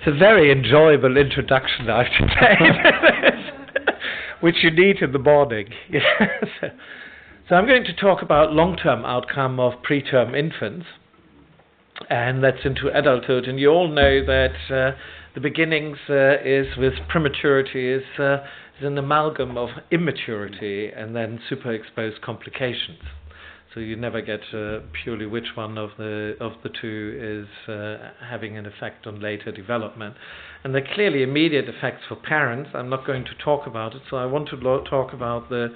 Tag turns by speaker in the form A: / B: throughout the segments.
A: a very enjoyable introduction, I should say, which you need in the morning. So I'm going to talk about long-term outcome of preterm infants, and that's into adulthood. And you all know that the beginnings is with prematurity is an amalgam of immaturity and then superexposed complications. So you never get purely which one of the two is having an effect on later development. And there are clearly immediate effects for parents. I'm not going to talk about it, so I want to talk about the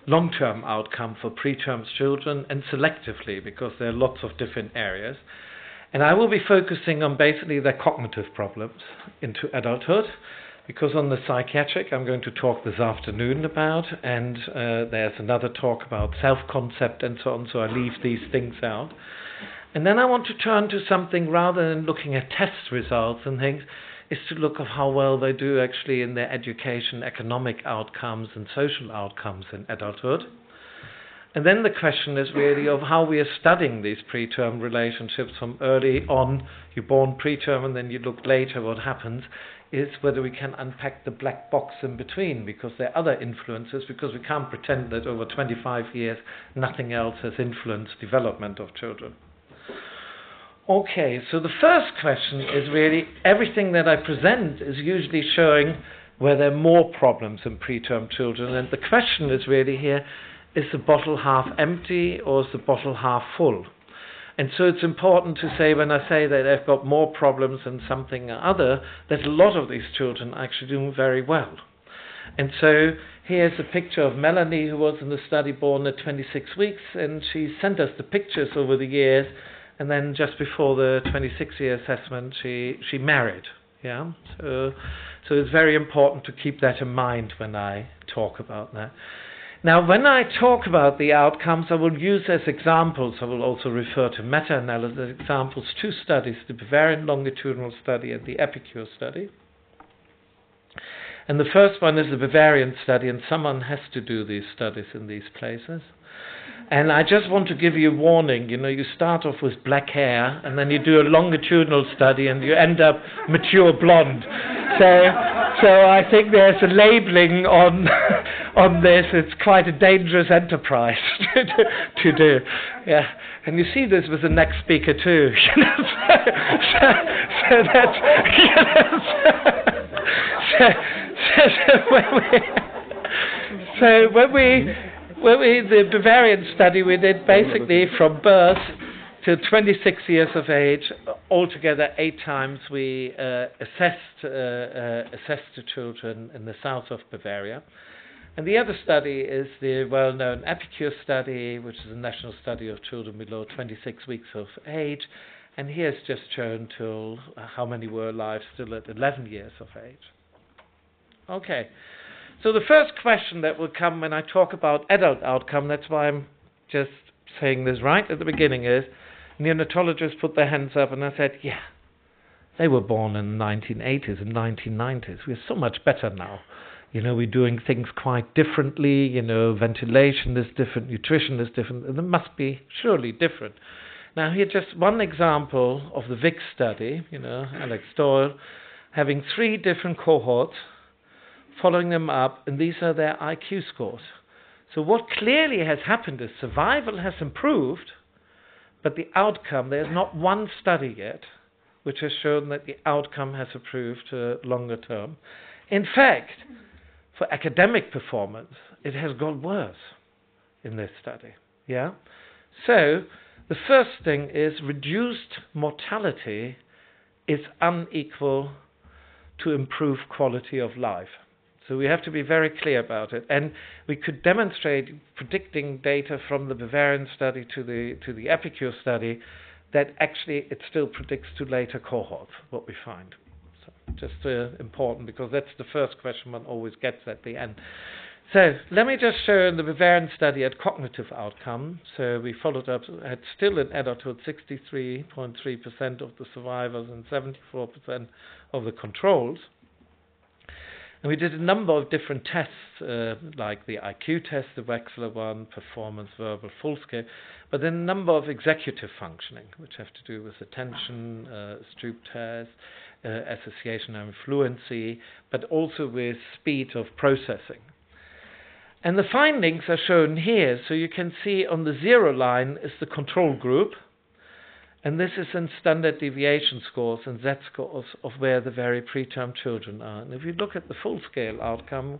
A: long-term outcome for preterm children, and selectively, because there are lots of different areas. And I will be focusing on basically their cognitive problems into adulthood, because on the psychiatric I'm going to talk this afternoon about, and there's another talk about self-concept and so on, so I leave these things out. And then I want to turn to something, rather than looking at test results and things, is to look at how well they do actually in their education, economic outcomes and social outcomes in adulthood. And then the question is really of how we are studying these preterm relationships from early on. You're born preterm and then you look later what happens, is whether we can unpack the black box in between, because there are other influences, because we can't pretend that over 25 years nothing else has influenced development of children. Okay, so the first question is really, everything that I present is usually showing where there are more problems in preterm children, and the question is really here, is the bottle half empty or is the bottle half full? And so it's important to say, when I say that they've got more problems than something or other, that a lot of these children are actually doing very well. And so here's a picture of Melanie, who was in the study born at 26 weeks, and she sent us the pictures over the years, and then just before the 26-year assessment, she married. Yeah, so it's very important to keep that in mind when I talk about that. Now, when I talk about the outcomes, I will use as examples, I will also refer to meta-analysis examples, two studies, the Bavarian longitudinal study and the Epicure study. And the first one is the Bavarian study, and someone has to do these studies in these places. And I just want to give you a warning, you start off with black hair, and then you do a longitudinal study, and you end up mature blonde. So I think there's a labeling on this. It's quite a dangerous enterprise to do. Yeah, and you see this with the next speaker too. So that's the Bavarian study we did basically from birth to 26 years of age, altogether 8 times we assessed the children in the south of Bavaria. And the other study is the well-known Epicure study, which is a national study of children below 26 weeks of age. And here's just shown till how many were alive still at 11 years of age. Okay, so the first question that will come when I talk about adult outcome, that's why I'm just saying this right at the beginning, is neonatologists put their hands up, and I said, yeah, they were born in the 1980s and 1990s. We're so much better now. We're doing things quite differently. Ventilation is different, nutrition is different, and it must be surely different. Now, here just one example of the Vic study, Alex Doyle, having 3 different cohorts, following them up, and these are their IQ scores. So what clearly has happened is survival has improved, but the outcome, there's not one study yet which has shown that the outcome has improved longer term. In fact, for academic performance, it has got worse in this study. Yeah. So the first thing is reduced mortality is unequal to improved quality of life. So we have to be very clear about it. And we could demonstrate, predicting data from the Bavarian study to the Epicure study, that actually it still predicts to later cohorts, what we find. So just important, because that's the first question one always gets at the end. So let me just show in the Bavarian study at cognitive outcome. So we followed up at still in adulthood 63.3% of the survivors and 74% of the controls. And we did a number of different tests, like the IQ test, the Wechsler one, performance, verbal, full scale, but then a number of executive functioning, which have to do with attention, Stroop test, association and fluency, but also with speed of processing. And the findings are shown here. So you can see on the 0 line is the control group, and this is in standard deviation scores and Z-scores of where the very preterm children are. And if you look at the full-scale outcome,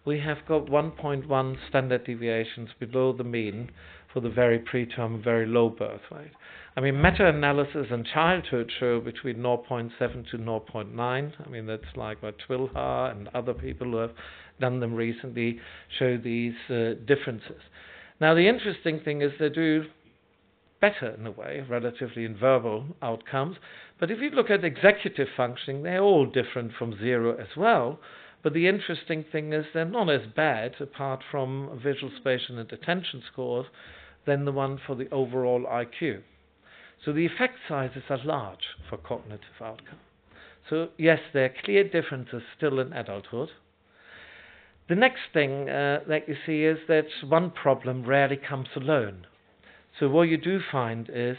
A: we have got 1.1 standard deviations below the mean for the very preterm, very low birth weight. I mean, meta-analysis in childhood show between 0.7 to 0.9. I mean, that's like what Twilhar and other people who have done them recently show these differences. Now, the interesting thing is they do better in a way, relatively in verbal outcomes. But if you look at executive functioning, they're all different from 0 as well. But the interesting thing is they're not as bad, apart from visual, spatial, and attention scores, than the one for the overall IQ. So the effect sizes are large for cognitive outcome. So yes, there are clear differences still in adulthood. The next thing that you see is that one problem rarely comes alone. So what you do find is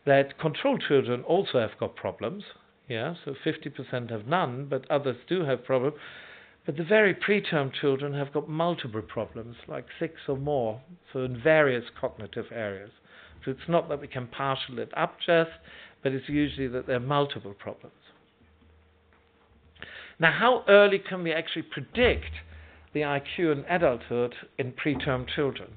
A: that control children also have got problems. Yeah, so 50% have none, but others do have problems. But the very preterm children have got multiple problems, like 6 or more, so in various cognitive areas. So it's not that we can partial it up just, but it's usually that there are multiple problems. Now, how early can we actually predict the IQ in adulthood in preterm children?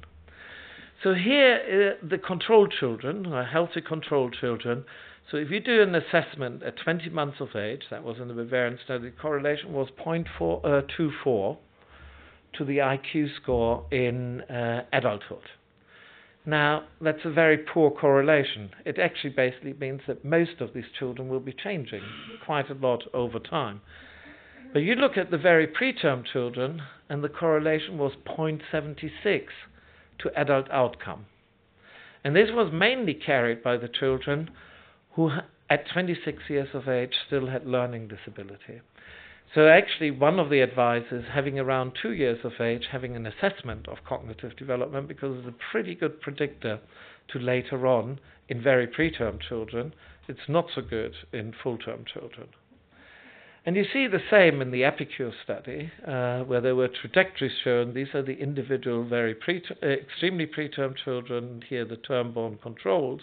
A: So here, the control children, or healthy control children, so if you do an assessment at 20 months of age, that was in the Bavarian study, the correlation was 0.24 to the IQ score in adulthood. Now, that's a very poor correlation. It actually basically means that most of these children will be changing quite a lot over time. But you look at the very preterm children, and the correlation was 0.76 to adult outcome. And this was mainly carried by the children who at 26 years of age still had learning disability. So actually one of the advice is having around 2 years of age, having an assessment of cognitive development, because it's a pretty good predictor to later on in very preterm children. It's not so good in full-term children. And you see the same in the Epicure study, where there were trajectories shown. These are the individual, very extremely preterm children, here the term-born controls.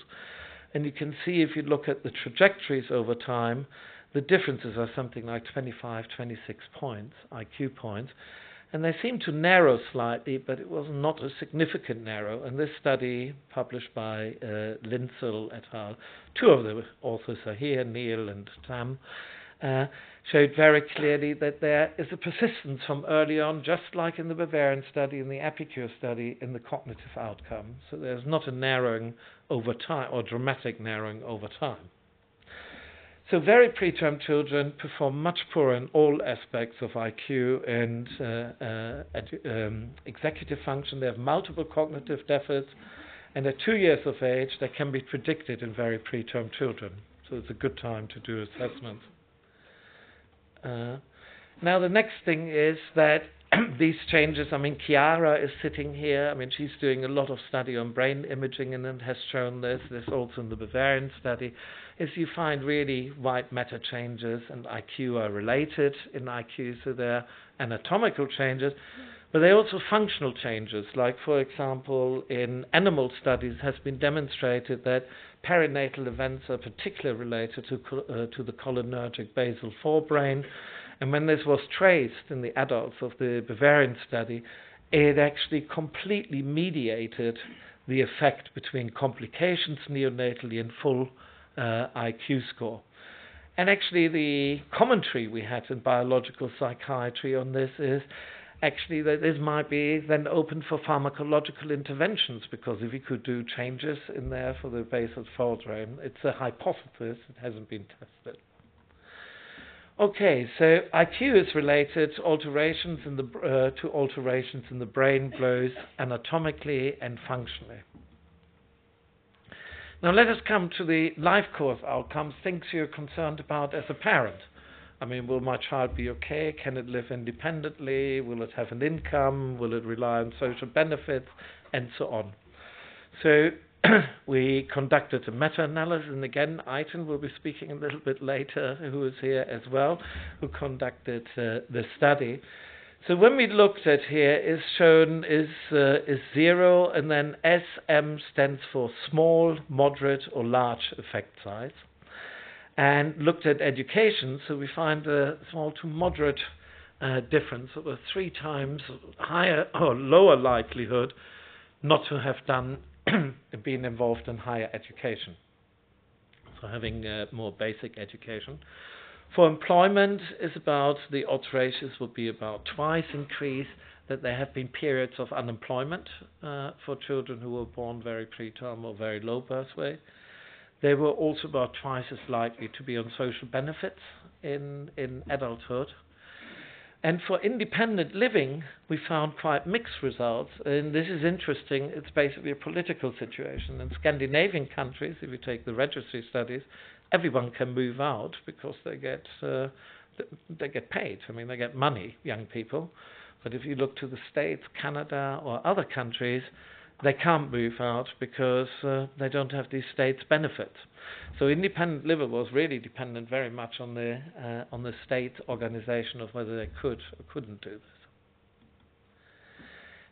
A: And you can see if you look at the trajectories over time, the differences are something like 25, 26 points, IQ points. And they seem to narrow slightly, but it was not a significant narrow. And this study, published by Lindsell et al., 2 of the authors are here, Neil and Tam, showed very clearly that there is a persistence from early on, just like in the Bavarian study and the Epicure study, in the cognitive outcome. So there's not a narrowing over time, or dramatic narrowing over time. So very preterm children perform much poorer in all aspects of IQ and executive function. They have multiple cognitive deficits, and at 2 years of age, they can be predicted in very preterm children. So it's a good time to do assessments. Now the next thing is that these changes, I mean, Chiara is sitting here. I mean, she's doing a lot of study on brain imaging and has shown this. There's also in the Bavarian study, is you find really white matter changes, and IQ are related in IQ, so they're anatomical changes, but they're also functional changes. Like, for example, in animal studies, it has been demonstrated that perinatal events are particularly related to the cholinergic basal forebrain. And when this was traced in the adults of the Bavarian study, it actually completely mediated the effect between complications neonatally and full IQ score. And actually the commentary we had in biological psychiatry on this is actually that this might be then open for pharmacological interventions, because if you could do changes in there for the basal forebrain, it's a hypothesis, it hasn't been tested. Okay, so IQ is related to alterations in the brain, both anatomically and functionally. Now let us come to the life course outcomes, things you're concerned about as a parent. I mean, will my child be okay? Can it live independently? Will it have an income? Will it rely on social benefits? And so on. So we conducted a meta-analysis, and again, Aitan will be speaking a little bit later, who is here as well, who conducted the study. So when we looked at here, is shown is 0, and then SM stands for small, moderate, or large effect size. And looked at education, so we find a small to moderate difference of a 3 times higher or lower likelihood not to have been involved in higher education. So having more basic education. For employment, is about the odds ratios would be about twice increase, that there have been periods of unemployment for children who were born very preterm or very low birth weight. They were also about twice as likely to be on social benefits in adulthood. And for independent living, we found quite mixed results. And this is interesting. It's basically a political situation. In Scandinavian countries, if you take the registry studies, everyone can move out because they get paid. I mean, they get money, young people. But if you look to the States, Canada, or other countries, they can't move out because they don't have these states' benefits. So independent living was really dependent very much on the state organization of whether they could or couldn't do this.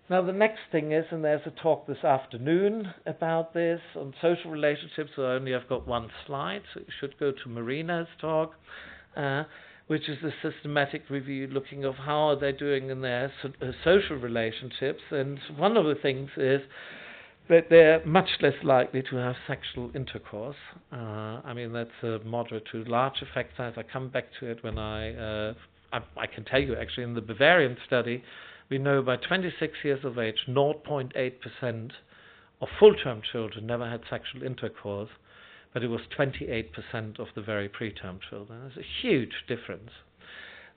A: Now the next thing is, and there's a talk this afternoon about this, on social relationships, so only I've got one slide, so you should go to Marina's talk, which is a systematic review looking of how are they doing in their social relationships. And one of the things is that they're much less likely to have sexual intercourse. I mean, that's a moderate to large effect size. I come back to it when I can tell you actually in the Bavarian study, we know by 26 years of age, 0.8% of full-term children never had sexual intercourse, but it was 28% of the very preterm children. There's a huge difference.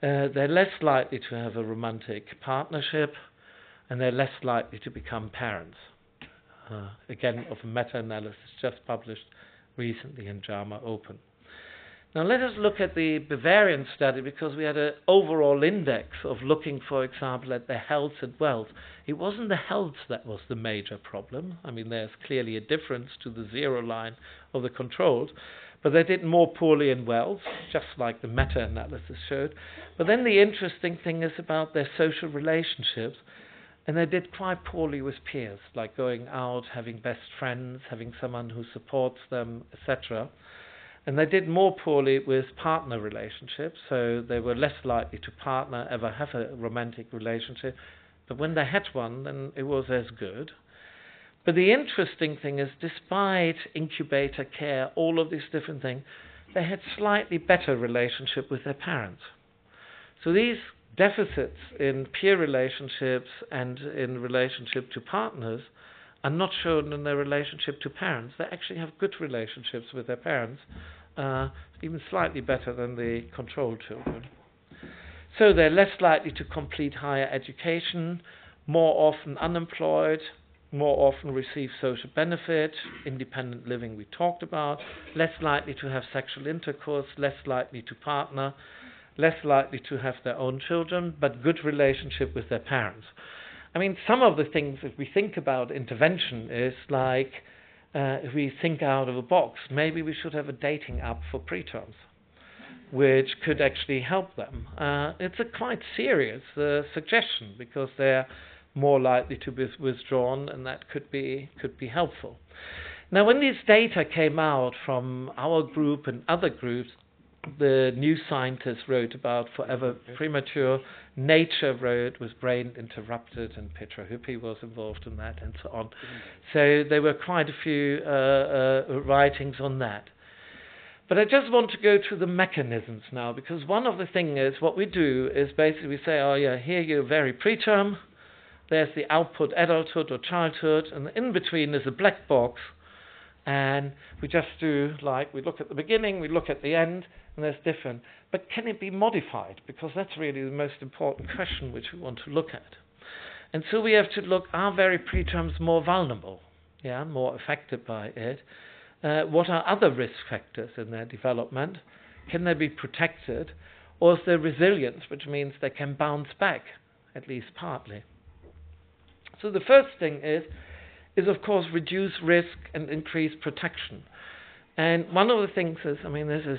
A: They're less likely to have a romantic partnership, and they're less likely to become parents. Again, of a meta-analysis just published recently in JAMA Open. Now let us look at the Bavarian study, because we had an overall index of looking, for example, at the health and wealth. It wasn't the health that was the major problem. I mean, there's clearly a difference to the 0 line of the controls, but they did more poorly in wealth, just like the meta-analysis showed. But then the interesting thing is about their social relationships, and they did quite poorly with peers, like going out, having best friends, having someone who supports them, etc. And they did more poorly with partner relationships, so they were less likely to ever have a romantic relationship. But when they had one, then it was as good. But the interesting thing is, despite incubator care, all of these different things, they had slightly better relationship with their parents. So these deficits in peer relationships and in relationship to partners are not shown in their relationship to parents. They actually have good relationships with their parents, even slightly better than the control children. So they're less likely to complete higher education, more often unemployed, more often receive social benefit, independent living we talked about, less likely to have sexual intercourse, less likely to partner, less likely to have their own children, but good relationship with their parents. I mean, some of the things if we think about intervention is like, if we think out of a box, maybe we should have a dating app for preterms, which could actually help them. It's a quite serious suggestion, because they're more likely to be withdrawn, and that could be helpful. Now, when these data came out from our group and other groups, the New Scientist wrote about Forever Premature, Nature wrote was Brain Interrupted, and Petra Hüppi was involved in that, and so on. So there were quite a few writings on that. But I just want to go to the mechanisms now, because one of the things is, what we do is basically we say, oh yeah, here you're very preterm, there's the output adulthood or childhood, and in between is a black box, and we just do, like, we look at the beginning, we look at the end, and there's different. But can it be modified? Because that's really the most important question which we want to look at. And so we have to look, are very preterms more vulnerable? Yeah, more affected by it? What are other risk factors in their development? Can they be protected? or is there resilience, which means they can bounce back, at least partly. So the first thing is of course reduce risk and increase protection. And one of the things is, this is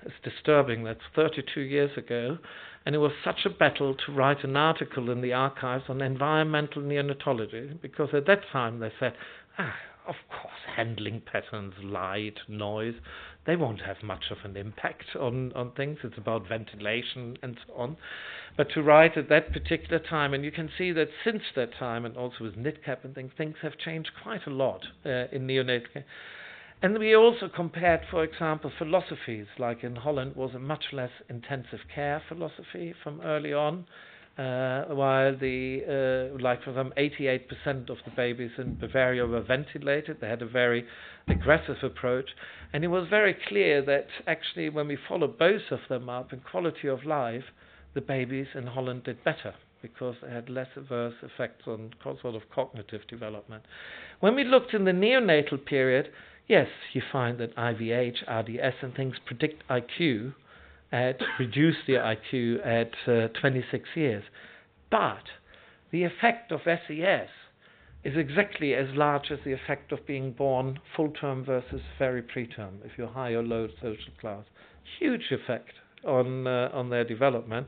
A: it's disturbing, that's 32 years ago, and it was such a battle to write an article in the archives on environmental neonatology, because at that time they said, of course, handling patterns, light, noise, they won't have much of an impact on things. It's about ventilation and so on. But to write at that particular time, and you can see that since that time, and also with NIDCAP and things have changed quite a lot in neonatal care. And we also compared, for example, philosophies, like in Holland was a much less intensive care philosophy from early on, while like for them, 88% of the babies in Bavaria were ventilated. They had a very aggressive approach. And it was very clear that actually when we followed both of them up in quality of life, the babies in Holland did better, because they had less adverse effects on sort of cognitive development. When we looked in the neonatal period, yes, you find that IVH, RDS and things predict IQ, reduce the IQ at 26 years. But the effect of SES is exactly as large as the effect of being born full-term versus very preterm, if you're high or low social class. Huge effect on their development.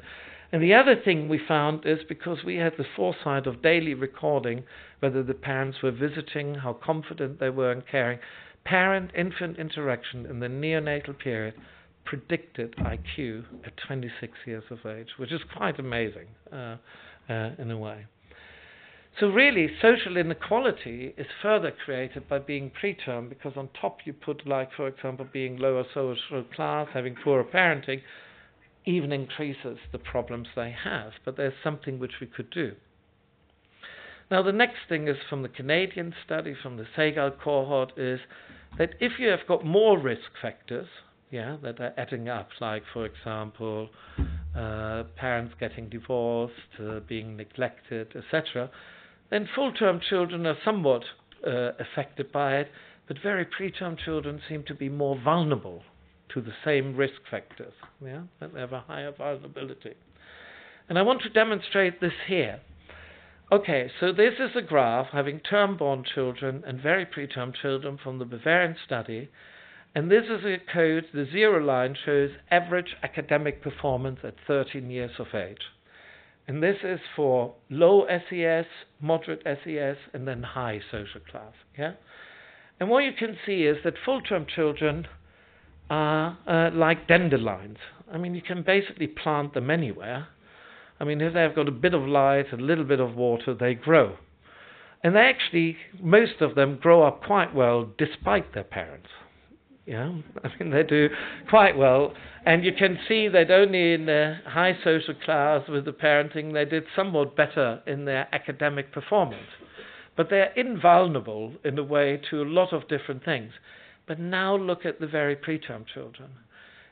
A: And the other thing we found is, because we had the foresight of daily recording whether the parents were visiting, how confident they were in caring, parent-infant interaction in the neonatal period predicted IQ at 26 years of age, which is quite amazing in a way. So really, social inequality is further created by being preterm, because on top you put, like, for example, being lower social class, having poorer parenting, even increases the problems they have. But there's something which we could do. Now, the next thing is from the Canadian study, from the Segal cohort, is that if you have got more risk factors, that are adding up, like, for example, parents getting divorced, being neglected, etc., then full-term children are somewhat affected by it, but very preterm children seem to be more vulnerable to the same risk factors, that they have a higher vulnerability. And I want to demonstrate this here. Okay, so this is a graph having term-born children and very preterm children from the Bavarian study. And this is a code, the zero line shows average academic performance at 13 years of age. And this is for low SES, moderate SES, and then high social class. And what you can see is that full-term children are like dandelions. You can basically plant them anywhere. If they've got a bit of light, a little bit of water, they grow. And they actually, most of them grow up quite well despite their parents. They do quite well. And you can see that only in the high social class with the parenting, they did somewhat better in their academic performance. But they're invulnerable in a way to a lot of different things. But now look at the very preterm children.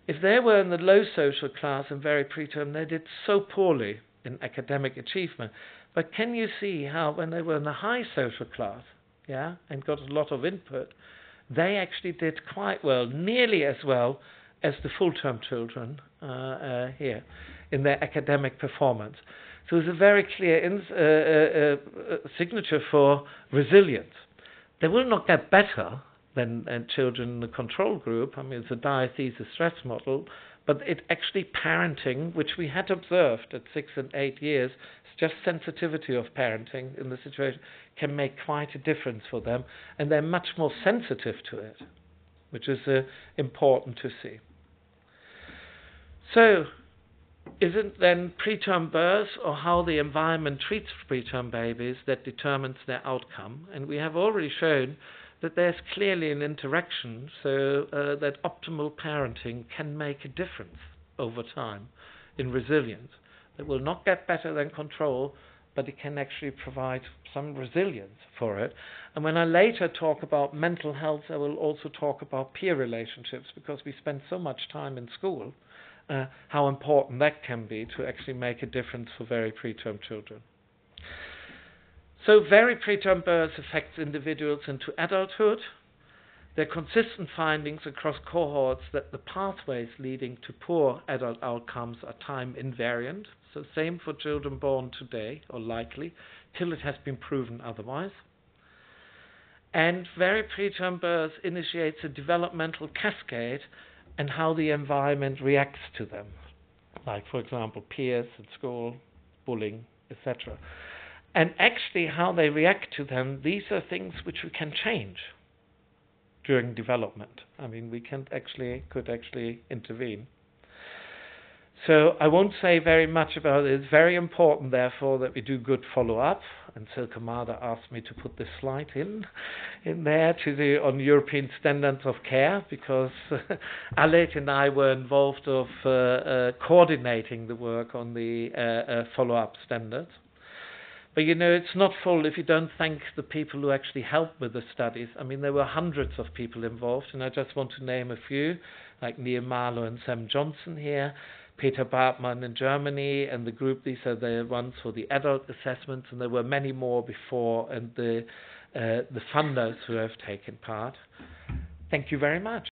A: If they were in the low social class and very preterm, they did so poorly in academic achievement. But can you see how when they were in the high social class, and got a lot of input, they actually did quite well, nearly as well as the full-term children here in their academic performance. So it's a very clear signature for resilience. They will not get better than children in the control group. It's a diathesis stress model, but it actually parenting, which we had observed at 6 and 8 years, just sensitivity of parenting in the situation can make quite a difference for them, and they're much more sensitive to it, which is important to see. So, is it then preterm birth or how the environment treats preterm babies that determines their outcome? And we have already shown that there's clearly an interaction, so that optimal parenting can make a difference over time in resilience. It will not get better than control, but it can actually provide some resilience for it. And when I later talk about mental health, I will also talk about peer relationships, because we spend so much time in school, how important that can be to actually make a difference for very preterm children. So very preterm birth affects individuals into adulthood. There are consistent findings across cohorts that the pathways leading to poor adult outcomes are time invariant. So same for children born today, or likely, till it has been proven otherwise. And very preterm birth initiates a developmental cascade and how the environment reacts to them. Like, for example, peers at school, bullying, etc. And actually how they react to them, these are things which we can change during development. I mean, we could actually intervene. So I won't say very much about it. It's very important, therefore, that we do good follow-up. And Silke Mader asked me to put this slide in there on European standards of care, because Alec and I were involved of coordinating the work on the follow-up standards. But it's not full if you don't thank the people who actually helped with the studies. I mean, there were hundreds of people involved, and I just want to name a few, like Neil Marlowe and Sam Johnson here, Peter Bartmann in Germany, and the group. These are the ones for the adult assessments, and there were many more before, and the funders who have taken part. Thank you very much.